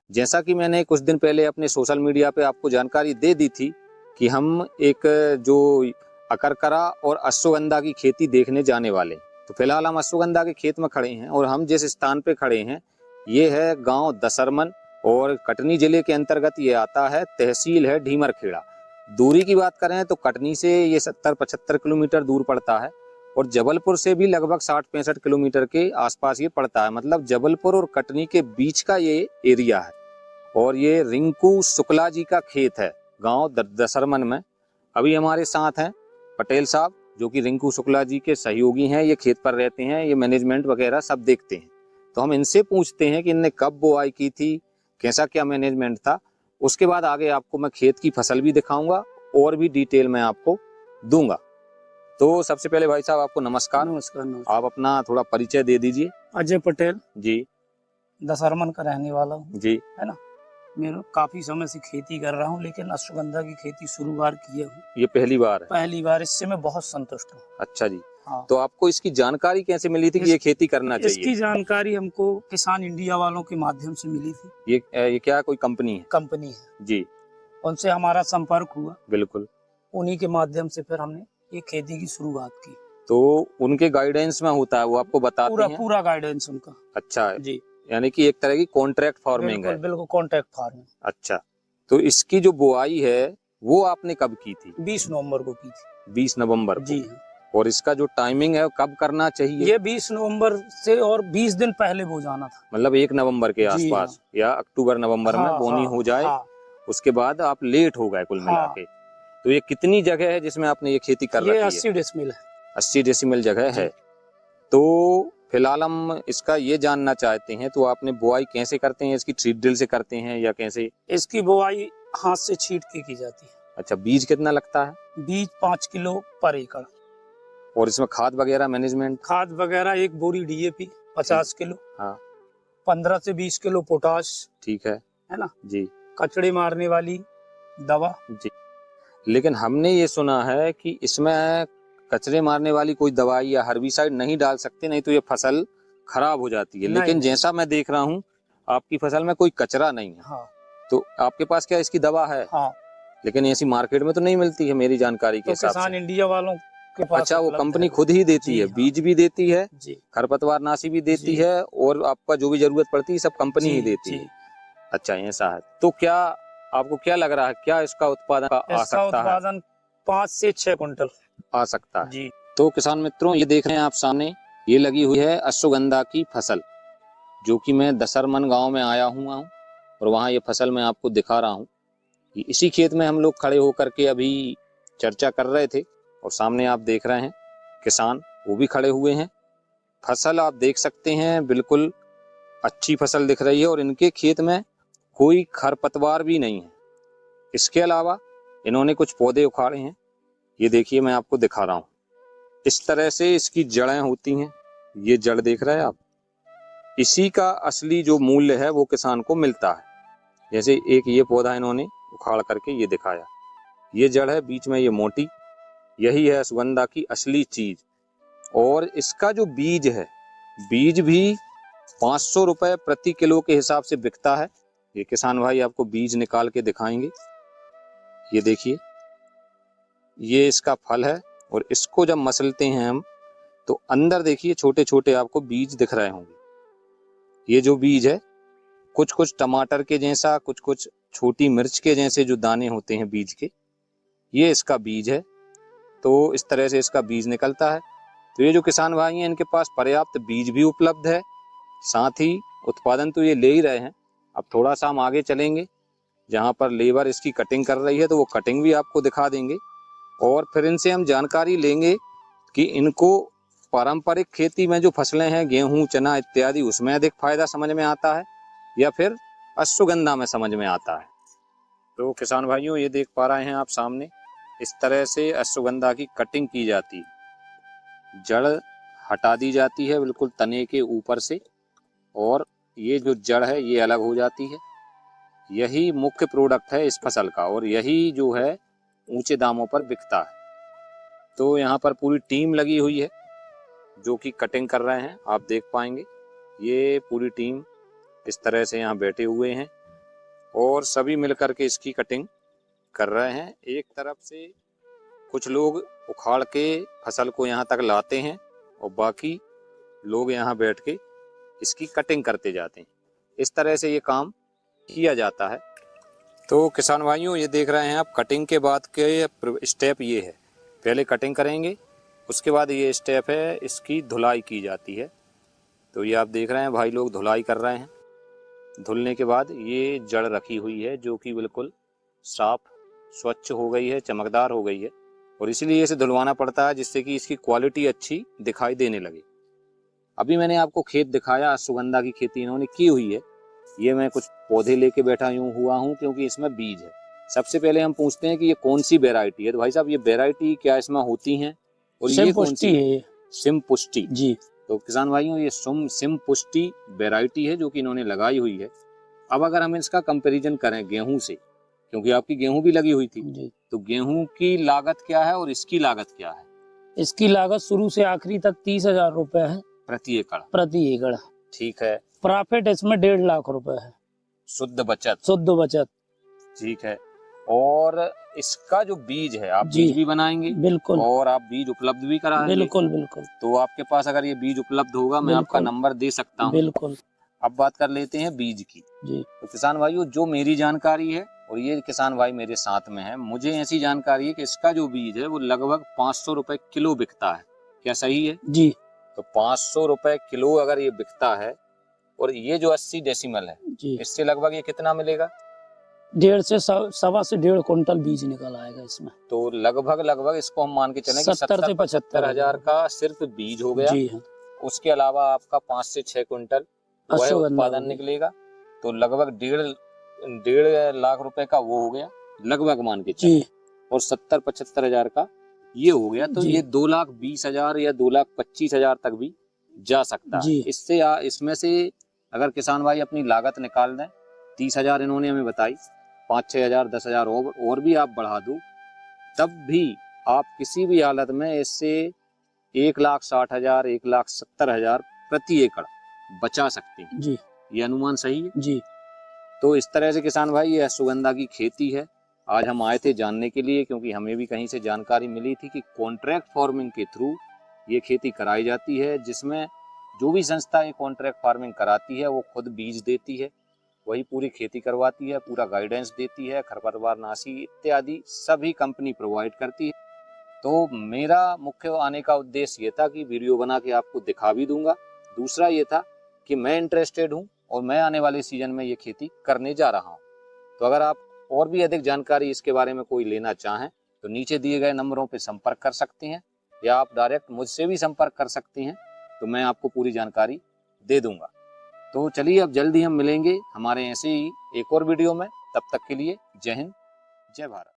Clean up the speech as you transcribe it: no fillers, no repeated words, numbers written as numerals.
जैसा कि मैंने कुछ दिन पहले अपने सोशल मीडिया पे आपको जानकारी दे दी थी कि हम एक जो अकरकरा और अश्वगंधा की खेती देखने जाने वाले हैं। तो फिलहाल हम अश्वगंधा के खेत में खड़े हैं और हम जिस स्थान पे खड़े हैं ये है गांव दसरमन और कटनी जिले के अंतर्गत ये आता है। तहसील है ढीमरखेड़ा। दूरी की बात करें तो कटनी से ये 70-75 किलोमीटर दूर पड़ता है और जबलपुर से भी लगभग 60-65 किलोमीटर के आसपास ये पड़ता है। मतलब जबलपुर और कटनी के बीच का ये एरिया है और ये रिंकू शुक्ला जी का खेत है गांव दसरमन में। अभी हमारे साथ हैं पटेल साहब जो कि रिंकू शुक्ला जी के सहयोगी हैं। ये खेत पर रहते हैं, ये मैनेजमेंट वगैरह सब देखते हैं। तो हम इनसे पूछते हैं कि इनने कब बुआई की थी, कैसा क्या मैनेजमेंट था। उसके बाद आगे आपको मैं खेत की फसल भी दिखाऊंगा और भी डिटेल में आपको दूंगा। तो सबसे पहले भाई साहब आपको नमस्कार। नमस्कार। आप अपना थोड़ा परिचय दे दीजिए। अजय पटेल जी दसरमन का रहने वाला हूँ, जी। है ना। मैं काफी समय से खेती कर रहा हूँ, लेकिन अश्वगंधा की खेती शुरुआत किए हूँ, ये पहली बार है? पहली बार। इससे मैं बहुत संतुष्ट हूँ। अच्छा जी। हाँ। तो आपको इसकी जानकारी कैसे मिली थी कि ये खेती करना चाहिए? इसकी जानकारी हमको किसान इंडिया वालों के माध्यम से मिली थी। ये क्या कोई कंपनी है? कंपनी है जी। उनसे हमारा संपर्क हुआ, बिल्कुल। उन्हीं के माध्यम से फिर हमने ये खेती की शुरुआत की। तो उनके गाइडेंस में होता है, वो आपको बताते हैं? पूरा गाइडेंस उनका। अच्छा है जी। यानी कि एक तरह की कॉन्ट्रैक्ट फार्मिंग है। बिल्कुल कॉन्ट्रैक्ट फार्मिंग। अच्छा, तो इसकी जो बुआई है वो आपने कब की थी? 20 नवंबर को की थी। 20 नवंबर को? जी। और इसका जो टाइमिंग है कब करना चाहिए? ये 20 नवंबर से और 20 दिन पहले बो जाना था। मतलब 1 नवंबर के जी आसपास या अक्टूबर नवंबर में बोनी हो जाए। उसके बाद आप लेट हो गए कुल मिला के। तो ये कितनी जगह है जिसमें आपने ये खेती कर रखी है? 80 डेसिमल है। 80 डेसिमल जगह है। तो फिलहाल हम इसका ये जानना चाहते हैं, तो आपने बुआई कैसे करते हैं? इसकी सीड ड्रिल से करते हैं या कैसे? इसकी बुआई हाथ से छींट के की जाती है। अच्छा, बीज कितना लगता है? बीज 5 किलो पर एकड़। और इसमें खाद वगैरह मैनेजमेंट? खाद वगैरह एक बोरी DAP 50 किलो। हाँ। 15 से 20 किलो पोटाश। ठीक है ना जी। कचड़े मारने वाली दवा जी। लेकिन हमने ये सुना है कि इसमें कचरे मारने वाली कोई दवाई या हर्बिसाइड नहीं डाल सकते, नहीं तो ये फसल खराब हो जाती है। लेकिन जैसा मैं देख रहा हूँ आपकी फसल में कोई कचरा नहीं है। हाँ। तो आपके पास क्या इसकी दवा है? हाँ। लेकिन ऐसी मार्केट में तो नहीं मिलती है मेरी जानकारी के हिसाब से। किसान इंडिया वालों के पास। अच्छा, वो कंपनी खुद ही देती है? बीज भी देती है, खरपतवार नाशी भी देती है और आपका जो भी जरूरत पड़ती है सब कंपनी ही देती है। अच्छा, ऐसा है। तो क्या आपको क्या लग रहा है, क्या इसका उत्पादन आ सकता है? उत्पादन 5 से 6 क्विंटल आ सकता है जी। तो किसान मित्रों, ये देख रहे हैं आप सामने, ये लगी हुई है अश्वगंधा की फसल, जो कि मैं दसरमन गांव में आया हुआ हूँ और वहाँ ये फसल मैं आपको दिखा रहा हूँ। इसी खेत में हम लोग खड़े होकर के अभी चर्चा कर रहे थे और सामने आप देख रहे हैं किसान वो भी खड़े हुए हैं। फसल आप देख सकते हैं, बिल्कुल अच्छी फसल दिख रही है और इनके खेत में कोई खरपतवार भी नहीं है। इसके अलावा इन्होंने कुछ पौधे उखाड़े हैं, ये देखिए मैं आपको दिखा रहा हूँ। इस तरह से इसकी जड़ें होती हैं, ये जड़ देख रहे हैं आप। इसी का असली जो मूल्य है वो किसान को मिलता है। जैसे एक ये पौधा इन्होंने उखाड़ करके ये दिखाया, ये जड़ है, बीच में ये मोटी, यही है अश्वगंधा की असली चीज। और इसका जो बीज है, बीज भी 500 रुपए प्रति किलो के हिसाब से बिकता है। ये किसान भाई आपको बीज निकाल के दिखाएंगे। ये देखिए, ये इसका फल है और इसको जब मसलते हैं हम तो अंदर देखिए छोटे छोटे आपको बीज दिख रहे होंगे। ये जो बीज है, कुछ कुछ टमाटर के जैसा, कुछ कुछ छोटी मिर्च के जैसे जो दाने होते हैं बीज के, ये इसका बीज है। तो इस तरह से इसका बीज निकलता है। तो ये जो किसान भाई हैं इनके पास पर्याप्त बीज भी उपलब्ध है, साथ ही उत्पादन तो ये ले ही रहे हैं। अब थोड़ा सा हम आगे चलेंगे जहाँ पर लेबर इसकी कटिंग कर रही है, तो वो कटिंग भी आपको दिखा देंगे और फिर इनसे हम जानकारी लेंगे कि इनको पारंपरिक खेती में जो फसलें हैं, गेहूं, चना इत्यादि, उसमें अधिक फायदा समझ में आता है या फिर अश्वगंधा में समझ में आता है। तो किसान भाइयों, ये देख पा रहे हैं आप सामने, इस तरह से अश्वगंधा की कटिंग की जाती है। जड़ हटा दी जाती है बिल्कुल तने के ऊपर से और ये जो जड़ है ये अलग हो जाती है। यही मुख्य प्रोडक्ट है इस फसल का और यही जो है ऊंचे दामों पर बिकता है। तो यहाँ पर पूरी टीम लगी हुई है जो कि कटिंग कर रहे हैं, आप देख पाएंगे। ये पूरी टीम इस तरह से यहाँ बैठे हुए हैं और सभी मिलकर के इसकी कटिंग कर रहे हैं। एक तरफ से कुछ लोग उखाड़ के फसल को यहाँ तक लाते हैं और बाकी लोग यहाँ बैठ के इसकी कटिंग करते जाते हैं। इस तरह से ये काम किया जाता है। तो किसान भाइयों, ये देख रहे हैं आप, कटिंग के बाद के स्टेप ये है। पहले कटिंग करेंगे, उसके बाद ये स्टेप है, इसकी धुलाई की जाती है। तो ये आप देख रहे हैं भाई लोग धुलाई कर रहे हैं। धुलने के बाद ये जड़ रखी हुई है जो कि बिल्कुल साफ स्वच्छ हो गई है, चमकदार हो गई है, और इसीलिए इसे धुलवाना पड़ता है जिससे कि इसकी क्वालिटी अच्छी दिखाई देने लगे। अभी मैंने आपको खेत दिखाया, अश्वगंधा की खेती इन्होंने की हुई है। ये मैं कुछ पौधे लेके बैठा हुआ हूँ क्योंकि इसमें बीज है। सबसे पहले हम पूछते हैं कि ये कौन सी वेराइटी है। तो भाई साहब, ये वेराइटी क्या इसमें होती हैं और ये कौन सी है? सिम पुष्टि जी। तो किसान भाइयों, ये सिम पुष्टि वेराइटी है जो कि इन्होंने लगाई हुई है। अब अगर हम इसका कंपैरिजन करें गेहूं से, क्योंकि आपकी गेहूं भी लगी हुई थी जी, तो गेहूं की लागत क्या है और इसकी लागत क्या है? इसकी लागत शुरू से आखिरी तक 30,000 रुपए है प्रति एकड़। ठीक है। प्रॉफिट इसमें 1.5 लाख रुपए है। शुद्ध बचत। ठीक है। और इसका जो बीज है, आप बीज भी बनाएंगे? बिल्कुल। और आप बीज उपलब्ध भी कराएंगे? बिल्कुल। तो आपके पास अगर ये बीज उपलब्ध होगा, मैं आपका नंबर दे सकता हूँ। बिल्कुल। अब बात कर लेते हैं बीज की जी। तो किसान भाइयों, जो मेरी जानकारी है, और ये किसान भाई मेरे साथ में है, मुझे ऐसी जानकारी है कि इसका जो बीज है वो लगभग 500 रुपए किलो बिकता है। क्या सही है जी? तो 500 रुपए किलो अगर ये बिकता है, और ये जो 80 डेसिमल है जी, इससे लगभग ये कितना मिलेगा? 1.5 से 1.25 कुंटल बीज निकल आएगा इसमें। तो लगभग इसको हम मान के चलें कि 70 से 75 हजार का सिर्फ बीज हो गया जी। उसके अलावा आपका 5 से 6 कुंटल वह उत्पादन निकलेगा। तो लगभग 1.5 लाख रुपए का वो हो गया, लगभग मान के चलिए, और 70-75 हजार का ये हो गया। तो ये 2,20,000 या 2,25,000 तक भी जा सकता है। इससे इसमें से अगर किसान भाई अपनी लागत निकाल दें, 30,000 इन्होंने हमें बताई, 5-6 हजार 10,000 और भी आप बढ़ा दो, तब भी आप किसी भी हालत में इससे 1,60,000 1,70,000 प्रति एकड़ बचा सकते हैं जी। ये अनुमान सही है जी। तो इस तरह से किसान भाई, ये अश्वगंधा की खेती है। आज हम आए थे जानने के लिए, क्योंकि हमें भी कहीं से जानकारी मिली थी कि कॉन्ट्रैक्ट फार्मिंग के थ्रू ये खेती कराई जाती है, जिसमें जो भी संस्था ये कॉन्ट्रैक्ट फार्मिंग कराती है वो खुद बीज देती है, वही पूरी खेती करवाती है, पूरा गाइडेंस देती है, खरपतवार नाशी इत्यादि सभी कंपनी प्रोवाइड करती है। तो मेरा मुख्य आने का उद्देश्य ये था कि वीडियो बना के आपको दिखा भी दूंगा। दूसरा ये था कि मैं इंटरेस्टेड हूँ और मैं आने वाले सीजन में ये खेती करने जा रहा हूँ। तो अगर आप और भी अधिक जानकारी इसके बारे में कोई लेना चाहें तो नीचे दिए गए नंबरों पर संपर्क कर सकते हैं, या आप डायरेक्ट मुझसे भी संपर्क कर सकते हैं, तो मैं आपको पूरी जानकारी दे दूंगा। तो चलिए, अब जल्दी हम मिलेंगे हमारे ऐसे ही एक और वीडियो में। तब तक के लिए जय हिंद, जय भारत।